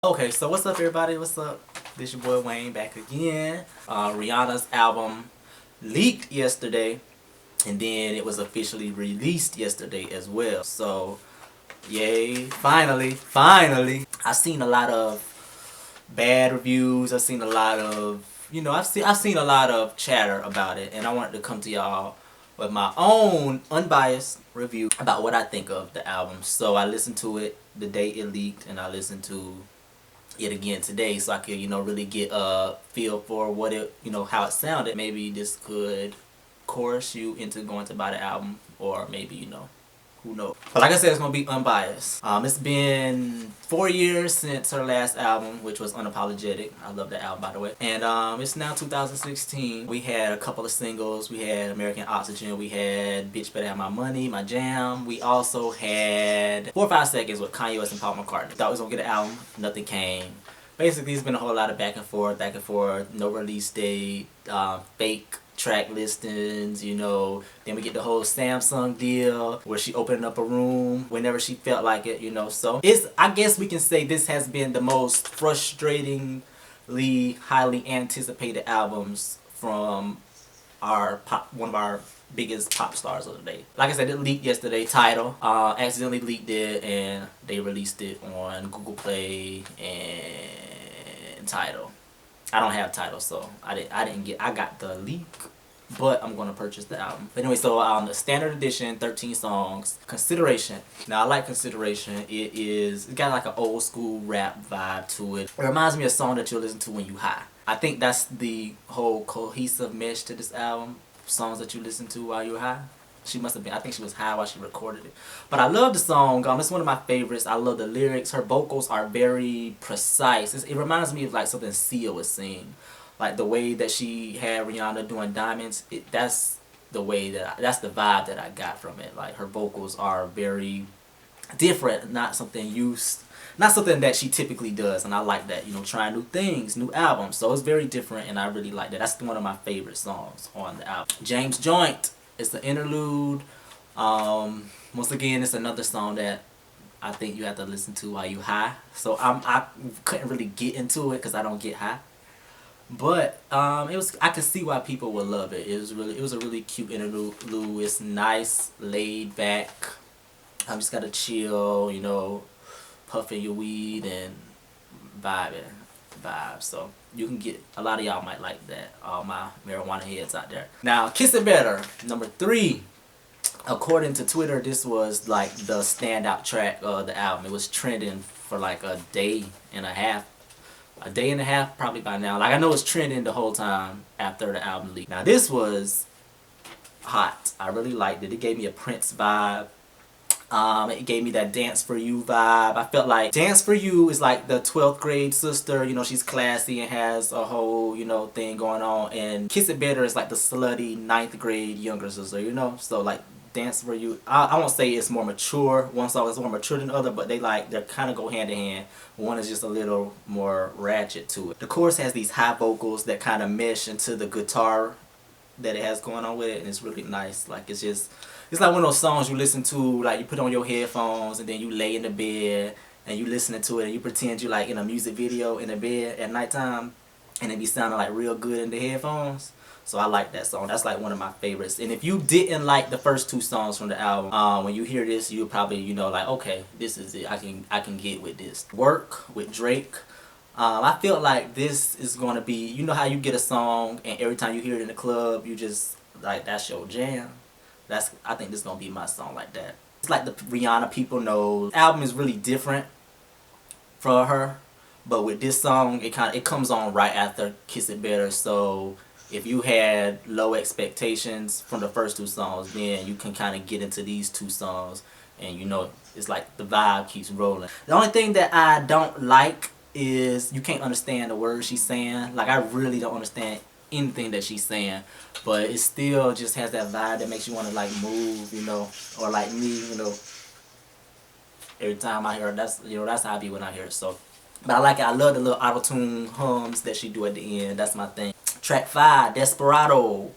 Okay, so what's up everybody? What's up? This your boy Wayne back again. Rihanna's album leaked yesterday and then it was officially released yesterday as well. So yay, finally. I've seen a lot of bad reviews. I've seen a lot of, I've seen a lot of chatter about it, and I wanted to come to y'all with my own unbiased review about what I think of the album. So I listened to it the day it leaked, and I listened to it again today so I could, really get a feel for what it, how it sounded. Maybe this could coerce you into going to buy the album, or maybe, who knows. But like I said, it's going to be unbiased. It's been 4 years since her last album, which was Unapologetic. I love that album, by the way. And it's now 2016. We had a couple of singles. We had American Oxygen. We had Bitch Better Have My Money, my jam. We also had 4 or 5 Seconds with Kanye West and Paul McCartney. Thought we was going to get an album. Nothing came. Basically, it's been a whole lot of back and forth, no release date, fake track listings, then we get the whole Samsung deal where she opened up a room whenever she felt like it, so I guess we can say this has been the most frustratingly highly anticipated albums from one of our biggest pop stars of the day. Like I said, it leaked yesterday. Tidal accidentally leaked it, and they released it on Google Play and Tidal. I don't have Tidal, so I got the leak, but I'm gonna purchase the album. But anyway, so the standard edition, 13 songs. Consideration. Now I like Consideration. It got like an old school rap vibe to it. It reminds me of a song that you'll listen to when you high. I think that's the whole cohesive mesh to this album. Songs that you listen to while you're high. She must have been, I think she was high while she recorded it. But I love the song. It's one of my favorites. I love the lyrics. Her vocals are very precise. It reminds me of like something Sia was singing. Like the way that she had Rihanna doing Diamonds. That's the vibe that I got from it. Like her vocals are very different, not something that she typically does, and I like that, trying new things, new albums, so it's very different, and I really like that. That's one of my favorite songs on the album. James Joint is the interlude. Once again, it's another song that I think you have to listen to while you high, so I couldn't really get into it because I don't get high, but I could see why people would love it. It was a really cute interlude. It's nice, laid back. I'm just gotta chill, puffing your weed and vibe. So you can get, a lot of y'all might like that, all my marijuana heads out there. Now, Kiss It Better, number 3. According to Twitter, this was like the standout track of the album. It was trending for like a day and a half. A day and a half probably by now. Like I know it's trending the whole time after the album leaked. Now this was hot. I really liked it. It gave me a Prince vibe. It gave me that Dance For You vibe. I felt like Dance For You is like the 12th grade sister, she's classy and has a whole, thing going on. And Kiss It Better is like the slutty 9th grade younger sister, So like Dance For You, I won't say it's more mature. One song is more mature than the other, but they kind of go hand in hand. One is just a little more ratchet to it. The chorus has these high vocals that kind of mesh into the guitar that it has going on with it, and it's really nice. Like it's like one of those songs you listen to, like you put on your headphones and then you lay in the bed and you listening to it and you pretend you're like in a music video in the bed at nighttime, and it be sounding like real good in the headphones. So I like that song. That's like one of my favorites. And if you didn't like the first 2 songs from the album, when you hear this, you'll probably, like, okay, this is it. I can get with this. Work with Drake. I feel like this is going to be, how you get a song and every time you hear it in the club, you just, like, that's your jam. I think this is going to be my song like that. It's like the Rihanna people know. The album is really different for her, but with this song, it comes on right after Kiss It Better, so if you had low expectations from the first 2 songs, then you can kind of get into these 2 songs, and it's like the vibe keeps rolling. The only thing that I don't like is you can't understand the words she's saying. Like I really don't understand anything that she's saying, but it still just has that vibe that makes you want to like move, or like me, every time I hear it, that's how I be when I hear it. So, but I like it. I love the little auto-tune hums that she do at the end. That's my thing. Track 5, Desperado.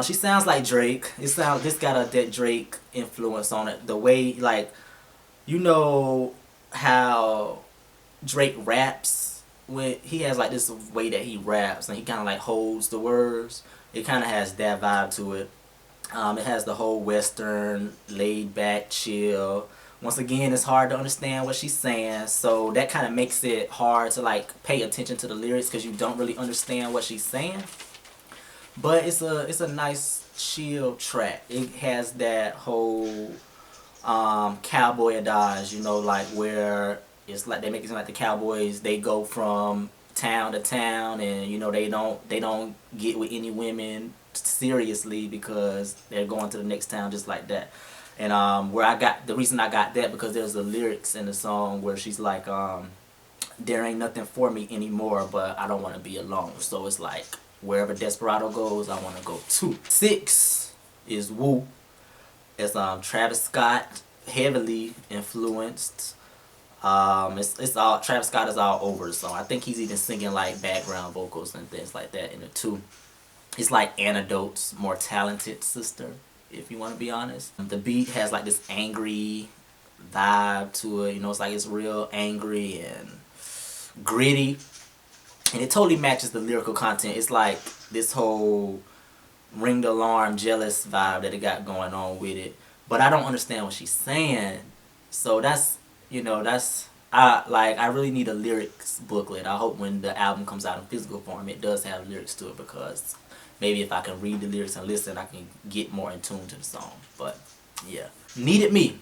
She sounds like Drake. This got that Drake influence on it. The way, like, how Drake raps, when he has like this way that he raps and he kind of like holds the words, it kind of has that vibe to it. It has the whole western, laid back, chill. Once again, it's hard to understand what she's saying, so that kind of makes it hard to like pay attention to the lyrics because you don't really understand what she's saying. But it's a nice chill track. It has that whole cowboy adage, you know, like where it's like they make it seem like the cowboys, they go from town to town, and you know they don't get with any women seriously because they're going to the next town just like that. And where I got the reason I got that because there's the lyrics in the song where she's like there ain't nothing for me anymore, but I don't want to be alone. So it's like wherever Desperado goes, I want to go too. 6 is Woo. It's Travis Scott, heavily influenced. It's all Travis Scott is all over the song. I think he's even singing like background vocals and things like that in it too. It's like Antidote's more talented sister, if you want to be honest. The beat has like this angry vibe to it. You know, it's like it's real angry and gritty, and it totally matches the lyrical content. It's like this whole ring the alarm, jealous vibe that it got going on with it. But I don't understand what she's saying. So that's, you know, that's, I really need a lyrics booklet. I hope when the album comes out in physical form, it does have lyrics to it, because maybe if I can read the lyrics and listen, I can get more in tune to the song. But yeah, Needed Me.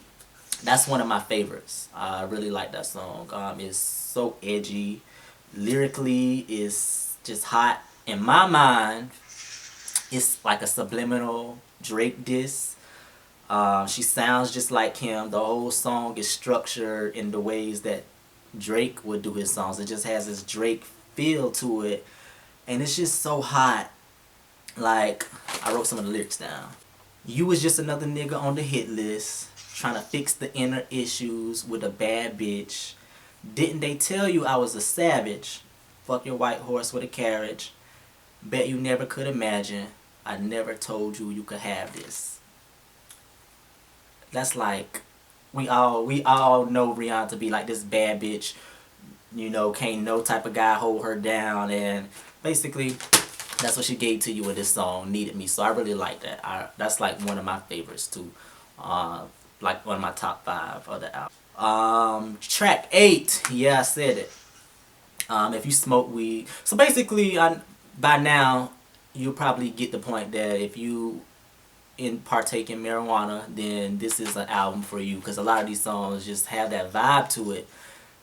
That's one of my favorites. I really like that song. It's so edgy. Lyrically, it's just hot. In my mind, it's like a subliminal Drake diss. She sounds just like him. The whole song is structured in the ways that Drake would do his songs. It just has this Drake feel to it. And it's just so hot. Like, I wrote some of the lyrics down. You was just another nigga on the hit list, trying to fix the inner issues with a bad bitch. Didn't they tell you I was a savage? Fuck your white horse with a carriage. Bet you never could imagine. I never told you you could have this. That's like, we all know Rihanna to be like this bad bitch. You know, can't no type of guy hold her down, and basically that's what she gave to you with this song, Needed Me. So I really like that. That's like one of my favorites too. Like one of my top 5 of the album. Track 8, yeah, I said it. If you smoke weed. So basically, by now, you'll probably get the point that if you partake in marijuana, then this is an album for you, because a lot of these songs just have that vibe to it.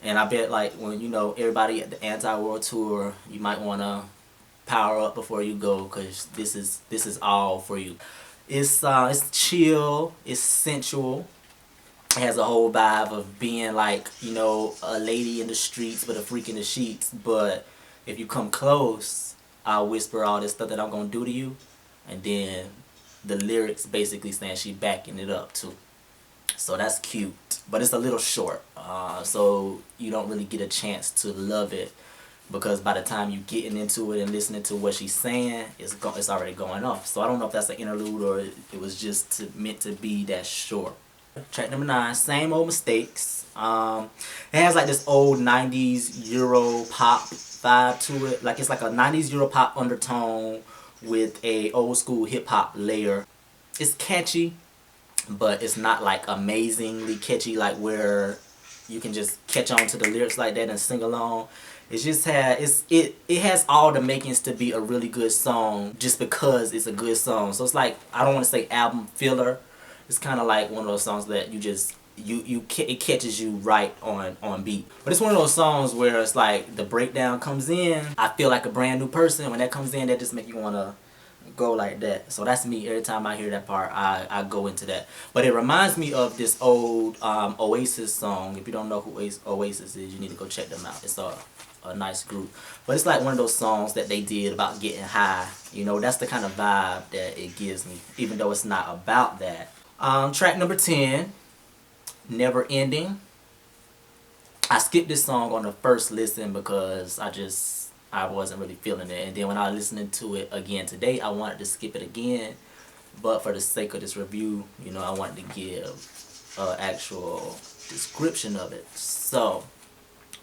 And I bet like when, you know, everybody at the Anti-World Tour, you might want to power up before you go, because this is all for you. It's chill, it's sensual. It has a whole vibe of being like, you know, a lady in the streets but a freak in the sheets. But if you come close, I'll whisper all this stuff that I'm gonna do to you, and then the lyrics basically saying she backing it up too. So that's cute, but it's a little short, so you don't really get a chance to love it, because by the time you getting into it and listening to what she's saying, it's already going off. So I don't know if that's an interlude or it was just meant to be that short. Track number 9, Same Old Mistakes. It has like this old 90s Euro pop vibe to it. Like it's like a 90s Euro pop undertone with a old school hip hop layer. It's catchy, but it's not like amazingly catchy, like where you can just catch on to the lyrics like that and sing along. It just it has all the makings to be a really good song just because it's a good song. So it's like, I don't want to say album filler. It's kind of like one of those songs that you just it catches you right on beat. But it's one of those songs where it's like the breakdown comes in, I feel like a brand new person. When that comes in, that just make you want to go like that. So that's me. Every time I hear that part, I go into that. But it reminds me of this old Oasis song. If you don't know who Oasis is, you need to go check them out. It's a nice group. But it's like one of those songs that they did about getting high. You know, that's the kind of vibe that it gives me, even though it's not about that. Track number 10, Never Ending. I skipped this song on the first listen because I wasn't really feeling it. And then when I was listening to it again today, I wanted to skip it again. But for the sake of this review, you know, I wanted to give an actual description of it. So,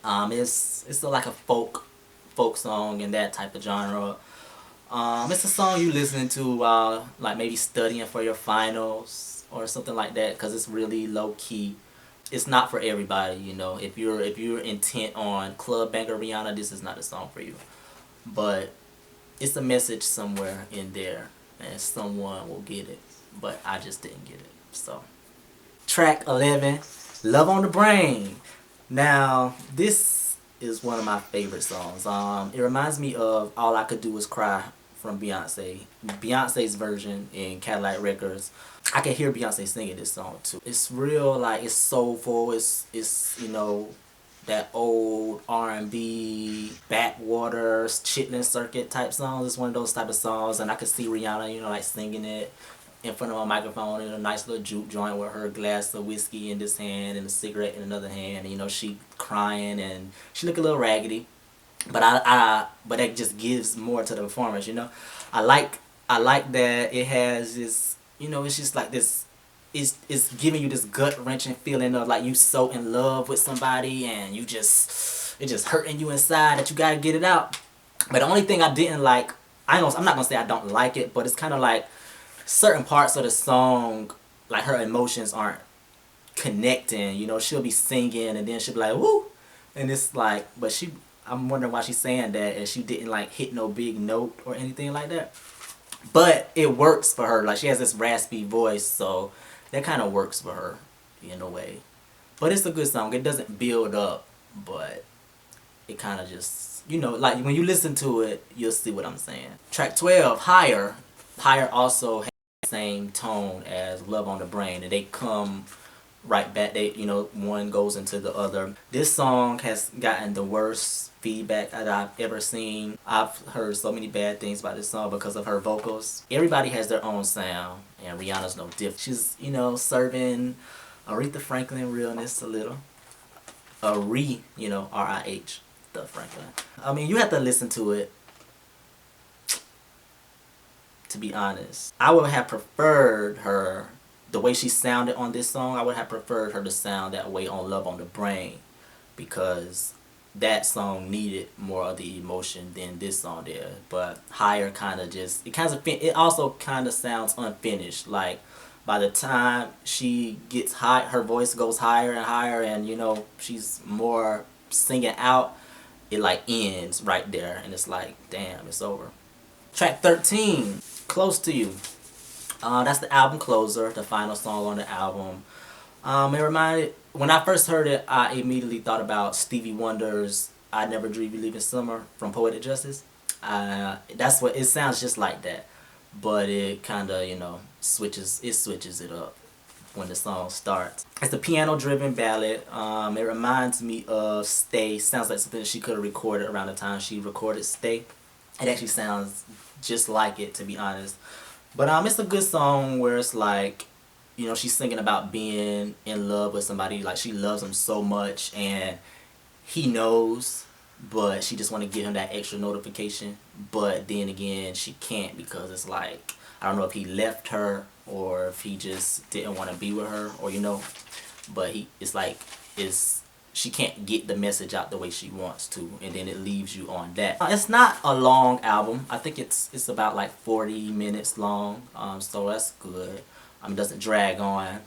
It's like a folk song in that type of genre. It's a song you listening to while like maybe studying for your finals or something like that, because it's really low key. It's not for everybody, you know. If you're intent on club banger Rihanna, this is not a song for you. But it's a message somewhere in there, and someone will get it. But I just didn't get it. So, track 11, "Love on the Brain." Now, this is one of my favorite songs. It reminds me of "All I Could Do Was Cry" from Beyonce. Beyonce's version in Cadillac Records. I can hear Beyonce singing this song too. It's real, like, it's soulful. It's you know, that old R&B, backwaters, chitlin circuit type songs. It's one of those type of songs, and I could see Rihanna, you know, like singing it in front of a microphone in a nice little juke joint with her glass of whiskey in this hand and a cigarette in another hand. And, you know, she crying and she look a little raggedy, but but that just gives more to the performance. You know, I like that it has this. You know, it's just like this. It's giving you this gut wrenching feeling of like you so in love with somebody and you just it's just hurting you inside that you gotta get it out. But the only thing I didn't like, I'm not gonna say I don't like it, but it's kind of like certain parts of the song, like her emotions aren't connecting. You know, she'll be singing and then she'll be like woo, and it's like, but I'm wondering why she's saying that and she didn't like hit no big note or anything like that. But it works for her. Like, she has this raspy voice, so that kind of works for her in a way. But it's a good song. It doesn't build up, but it kind of just, you know, like when you listen to it, you'll see what I'm saying. Track 12, "Higher." Higher also has the same tone as "Love on the Brain," and they come right back. They, you know, one goes into the other. This song has gotten the worst feedback that I've ever seen. I've heard so many bad things about this song because of her vocals. Everybody has their own sound, and Rihanna's no different. She's, you know, serving Aretha Franklin realness a little. You know, R-I-H, the Franklin. I mean, you have to listen to it to be honest. I would have preferred her, the way she sounded on this song, I would have preferred her to sound that way on "Love on the Brain," because that song needed more of the emotion than this song did. But "Higher" kind of just, it also kind of sounds unfinished. Like, by the time she gets high, her voice goes higher and higher, and, you know, she's more singing out, it like ends right there, and it's like, damn, it's over. Track 13, "Close to You." That's the album closer, the final song on the album. When I first heard it, I immediately thought about Stevie Wonder's "I Never Dream You Leaving Summer" from Poetic Justice. That's what it sounds just like that, but it kind of, you know, switches it up when the song starts. It's a piano-driven ballad. It reminds me of "Stay." Sounds like something that she could have recorded around the time she recorded "Stay." It actually sounds just like it, to be honest. But it's a good song where it's like, you know, she's singing about being in love with somebody. Like, she loves him so much, and he knows, but she just want to give him that extra notification. But then again, she can't, because it's like, I don't know if he left her or if he just didn't want to be with her, or, you know. But she can't get the message out the way she wants to, and then it leaves you on that. It's not a long album. I think it's about like 40 minutes long, so that's good. It doesn't drag on.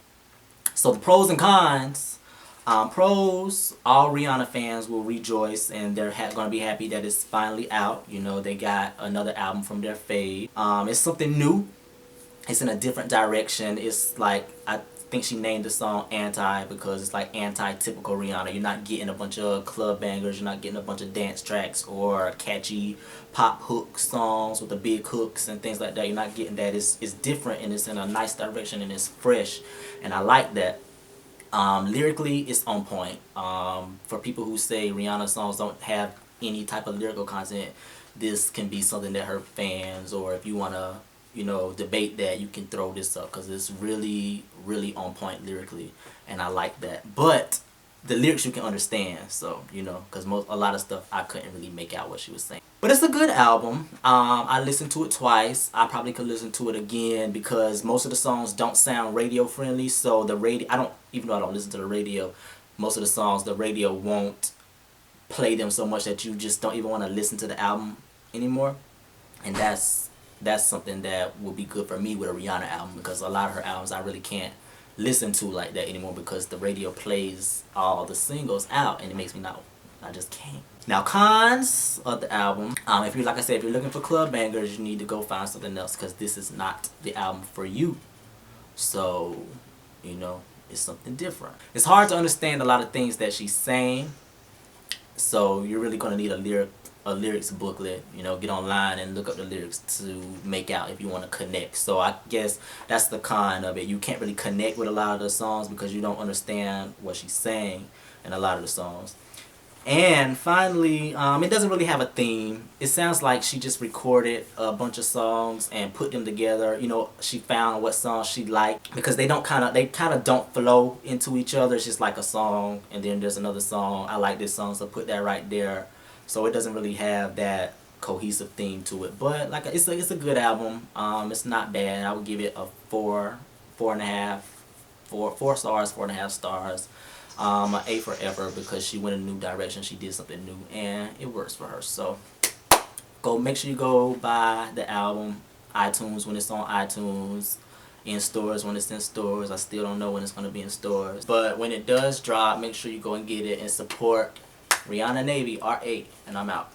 So the pros and cons. Pros, all Rihanna fans will rejoice, and they're going to be happy that it's finally out. You know, they got another album from their fave. It's something new. It's in a different direction. It's like, I think she named the song "Anti" because it's like anti-typical Rihanna. You're not getting a bunch of club bangers. You're not getting a bunch of dance tracks or catchy pop hook songs with the big hooks and things like that. You're not getting that. It's different, and it's in a nice direction, and it's fresh, and I like that. Lyrically, it's on point. For people who say Rihanna songs don't have any type of lyrical content, this can be something that her fans, or if you want to, you know, debate that, you can throw this up, because it's really, really on point lyrically, and I like that. But the lyrics you can understand, so, you know, because a lot of stuff I couldn't really make out what she was saying. But it's a good album. I listened to it twice. I probably could listen to it again, because most of the songs don't sound radio friendly. So the radio, even though I don't listen to the radio, most of the songs, the radio won't play them so much that you just don't even want to listen to the album anymore. And that's something that will be good for me with a Rihanna album, because a lot of her albums I really can't listen to like that anymore because the radio plays all the singles out and it makes me not, I just can't. Now, cons of the album, if you're, like I said, if you're looking for club bangers, you need to go find something else, because this is not the album for you. So, you know, it's something different. It's hard to understand a lot of things that she's saying, so you're really going to need a lyrics booklet. You know, get online and look up the lyrics to make out if you want to connect. So I guess that's the con of it. You can't really connect with a lot of the songs because you don't understand what she's saying in a lot of the songs. And finally, it doesn't really have a theme. It sounds like she just recorded a bunch of songs and put them together. You know, she found what songs she liked, because they kind of don't flow into each other. It's just like a song and then there's another song. I like this song, so put that right there. So it doesn't really have that cohesive theme to it. But like, it's a good album. It's not bad. I would give it a 4 stars, 4.5 stars. An A for effort, because she went in a new direction. She did something new and it works for her. So make sure you go buy the album. iTunes when it's on iTunes, in stores when it's in stores. I still don't know when it's going to be in stores, but when it does drop, make sure you go and get it and support Rihanna Navy R8. And I'm out.